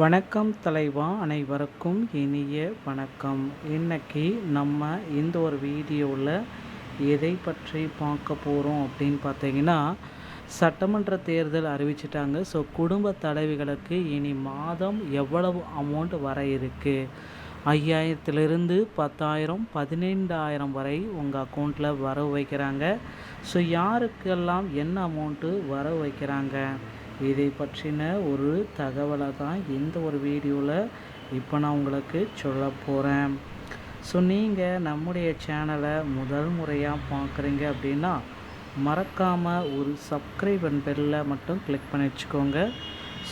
வணக்கம் தலைவா, அனைவருக்கும் இனிய வணக்கம். இன்னைக்கு நம்ம இந்த ஒரு வீடியோவில் எதை பற்றி பார்க்க போகிறோம் அப்படின்னு பார்த்தீங்கன்னா, சட்டமன்ற தேர்தல் அறிவிச்சிட்டாங்க. ஸோ குடும்ப தலைவிகளுக்கு இனி மாதம் எவ்வளவு அமௌண்ட் வர இருக்குது, 5000லிருந்து 10,000 15,000 வரை உங்கள் அக்கௌண்ட்டில் வரவு வைக்கிறாங்க. ஸோ யாருக்கெல்லாம் என்ன அமௌண்ட்டு வரவு வைக்கிறாங்க, இதை பற்றின ஒரு தகவலை தான் இந்த ஒரு வீடியோவில் இப்போ நான் உங்களுக்கு சொல்ல போகிறேன். ஸோ நீங்கள் நம்முடைய சேனலை முதல் முறையாக பார்க்குறீங்க அப்படின்னா மறக்காமல் ஒரு சப்ஸ்கிரைப் அண்ட் பெல்லை மட்டும் கிளிக் பண்ணி வச்சுக்கோங்க.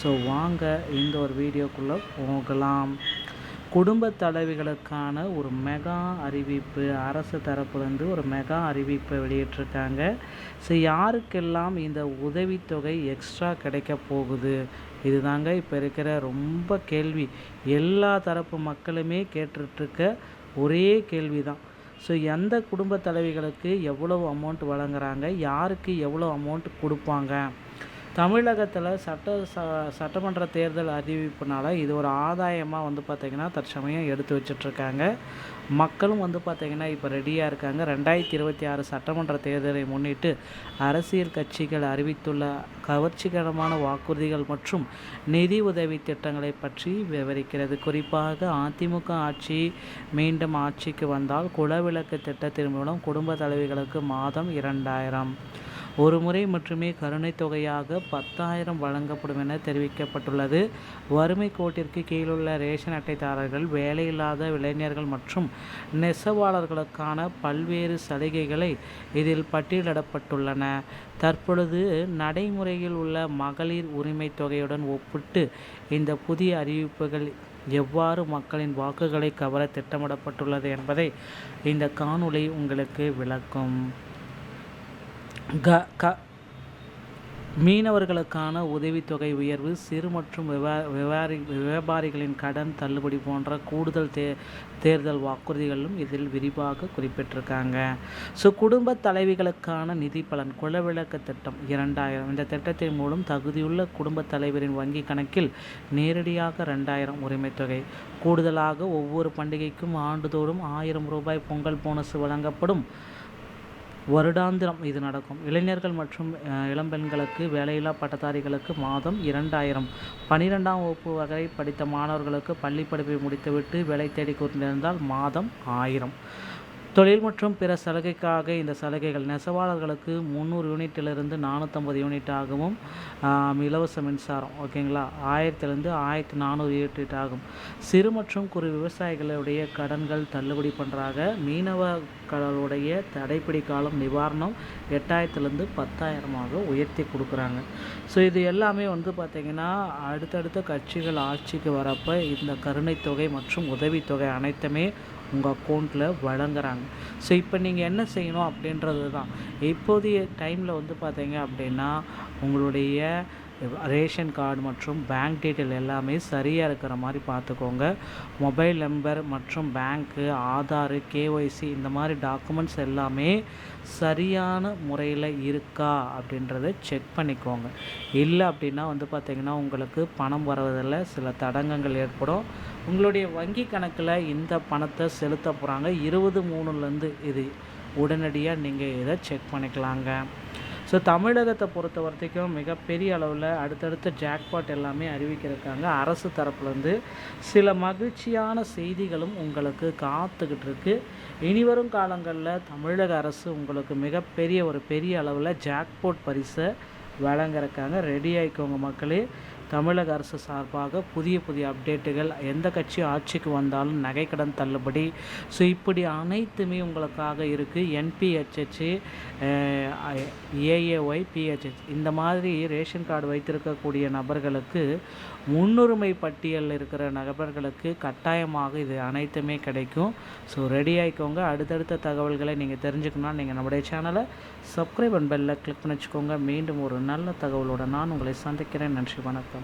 ஸோ வாங்க இந்த ஒரு வீடியோக்குள்ளே போகலாம். குடும்ப தலைவிகளுக்கான ஒரு மெகா அறிவிப்பு, அரசு தரப்புலேருந்து ஒரு மெகா அறிவிப்பை வெளியிட்டிருக்காங்க. ஸோ யாருக்கெல்லாம் இந்த உதவித்தொகை எக்ஸ்ட்ரா கிடைக்க போகுது, இதுதாங்க இப்போ இருக்கிற ரொம்ப கேள்வி. எல்லா தரப்பு மக்களுமே கேட்டுட்ருக்க ஒரே கேள்வி தான். ஸோ எந்த குடும்ப தலைவிகளுக்கு எவ்வளவு அமௌண்ட் வழங்குறாங்க, யாருக்கு எவ்வளோ அமௌண்ட் கொடுப்பாங்க. தமிழகத்தில் சட்டமன்ற தேர்தல் அறிவிப்புனால இது ஒரு ஆதாயமாக பார்த்திங்கன்னா தற்சமயம் எடுத்து வச்சிட்ருக்காங்க. மக்களும் பார்த்திங்கன்னா இப்போ ரெடியாக இருக்காங்க. 2026 சட்டமன்ற தேர்தலை முன்னிட்டு அரசியல் கட்சிகள் அறிவித்துள்ள கவர்ச்சிகரமான வாக்குறுதிகள் மற்றும் நிதி உதவி திட்டங்களை பற்றி விவரிக்கிறது. குறிப்பாக அதிமுக ஆட்சி மீண்டும் ஆட்சிக்கு வந்தால் குலவிளக்கு திட்டத்தின் மூலம் குடும்ப தலைவிகளுக்கு மாதம் 2,000 ஒரு முறை மட்டுமே கருணை தொகையாக 10,000 வழங்கப்படும் என தெரிவிக்கப்பட்டுள்ளது. வறுமை கோட்டிற்கு கீழுள்ள ரேஷன் அட்டைதாரர்கள், வேலையில்லாத இளைஞர்கள் மற்றும் நெசவாளர்களுக்கான பல்வேறு சலுகைகளை இதில் பட்டியலிடப்பட்டுள்ளன. தற்பொழுது நடைமுறையில் உள்ள மகளிர் உரிமை தொகையுடன் ஒப்பிட்டு இந்த புதிய அறிவிப்புகள் எவ்வாறு மக்களின் வாக்குகளை கவர திட்டமிடப்பட்டுள்ளது என்பதை இந்த காணொளி உங்களுக்கு விளக்கும். மீனவர்களுக்கான உதவித்தொகை உயர்வு, சிறு மற்றும் வியாபாரிகளின் கடன் தள்ளுபடி போன்ற கூடுதல் தேர்தல் வாக்குறுதிகளும் இதில் விரிவாக குறிப்பிட்டிருக்காங்க. ஸோ குடும்ப தலைவிகளுக்கான நிதி பலன், குலவிளக்கு திட்டம் 2,000. இந்த திட்டத்தின் மூலம் தகுதியுள்ள குடும்ப தலைவரின் வங்கி கணக்கில் நேரடியாக 2,000 உரிமை தொகை. கூடுதலாக ஒவ்வொரு பண்டிகைக்கும் ஆண்டுதோறும் 1,000 ரூபாய் பொங்கல் போனஸ் வழங்கப்படும். வருடாந்திரம் இது நடக்கும். இளைஞர்கள் மற்றும் இளம்பெண்களுக்கு, வேலையில்லா பட்டதாரிகளுக்கு மாதம் 2,000. 12ஆம் வகுப்பு வரை படித்த மாணவர்களுக்கு பள்ளி படிப்பை முடித்துவிட்டு வேலை தேடி கொண்டிருந்தால் மாதம் 1,000. தொழில் மற்றும் பிற சலுகைக்காக இந்த சலுகைகள் நெசவாளர்களுக்கு 300 யூனிட்டிலிருந்து 450 யூனிட்டாகவும் இலவச மின்சாரம், ஓகேங்களா, 1000லிருந்து 1,400 யூனிட் ஆகும். சிறு மற்றும் குறு விவசாயிகளுடைய கடன்கள் தள்ளுபடி பண்ணுறாங்க. மீனவர்களுடைய தடைப்பிடி காலம் நிவாரணம் 8,000லிருந்து 10,000 உயர்த்தி கொடுக்குறாங்க. ஸோ இது எல்லாமே பார்த்திங்கன்னா அடுத்தடுத்த கட்சிகள் ஆட்சிக்கு வரப்போ இந்த கருணை தொகை மற்றும் உதவித்தொகை அனைத்துமே உங்கள் அக்கௌண்ட்டில் வழங்குறாங்க. ஸோ இப்போ நீங்கள் என்ன செய்யணும் அப்படின்றது தான். இப்போதைய டைமில் பார்த்தீங்க அப்படின்னா உங்களுடைய ரேஷன் கார்டு மற்றும் பேங்க் டீட்டெயில் எல்லாமே சரியாக இருக்கிற மாதிரி பார்த்துக்கோங்க. மொபைல் நம்பர் மற்றும் பேங்க்கு, ஆதார், கேஒய்சி இந்த மாதிரி டாக்குமெண்ட்ஸ் எல்லாமே சரியான முறையில் இருக்கா அப்படின்றத செக் பண்ணிக்கோங்க. இல்லை அப்படின்னா பார்த்திங்கன்னா உங்களுக்கு பணம் வருவதில் சில தடங்கங்கள் ஏற்படும். உங்களுடைய வங்கி கணக்கில் இந்த பணத்தை செலுத்த போகிறாங்க 23லேருந்து இது உடனடியாக நீங்கள் இதை செக் பண்ணிக்கலாங்க. ஸோ தமிழகத்தை பொறுத்த வரைக்கும் மிகப்பெரிய அளவில் அடுத்தடுத்த ஜாக்பாட் எல்லாமே அறிவிக்கிறதுக்காங்க. அரசு தரப்புலேருந்து சில மகிழ்ச்சியான செய்திகளும் உங்களுக்கு காத்துக்கிட்டு இருக்கு. இனிவரும் காலங்களில் தமிழக அரசு உங்களுக்கு மிகப்பெரிய பெரிய அளவில் ஜாக்பாட் பரிசை வழங்குறதுக்காங்க. ரெடி ஆகிக்கோங்க மக்களே. தமிழக அரசு சார்பாக புதிய அப்டேட்டுகள், எந்த கட்சி ஆட்சிக்கு வந்தாலும் நகைக்கடன் தள்ளுபடி, ஸோ இப்படி அனைத்துமே உங்களுக்காக இருக்குது. என்பிஹெச்ஹெச், ஏஏஒய், பிஹெச்ஹெச் இந்த மாதிரி ரேஷன் கார்டு வைத்திருக்கக்கூடிய நபர்களுக்கு, முன்னுரிமை பட்டியலில் இருக்கிற நபர்களுக்கு கட்டாயமாக இது அனைத்துமே கிடைக்கும். ஸோ ரெடி ஆகிக்கோங்க. அடுத்தடுத்த தகவல்களை நீங்கள் தெரிஞ்சுக்கணும்னா நீங்கள் நம்முடைய சேனலை சப்ஸ்கிரைப் அண்ட் பெல்லை கிளிக் பண்ணி வச்சுக்கோங்க. மீண்டும் ஒரு நல்ல தகவலோடு நான் உங்களை சந்திக்கிறேன். நன்றி, வணக்கம்.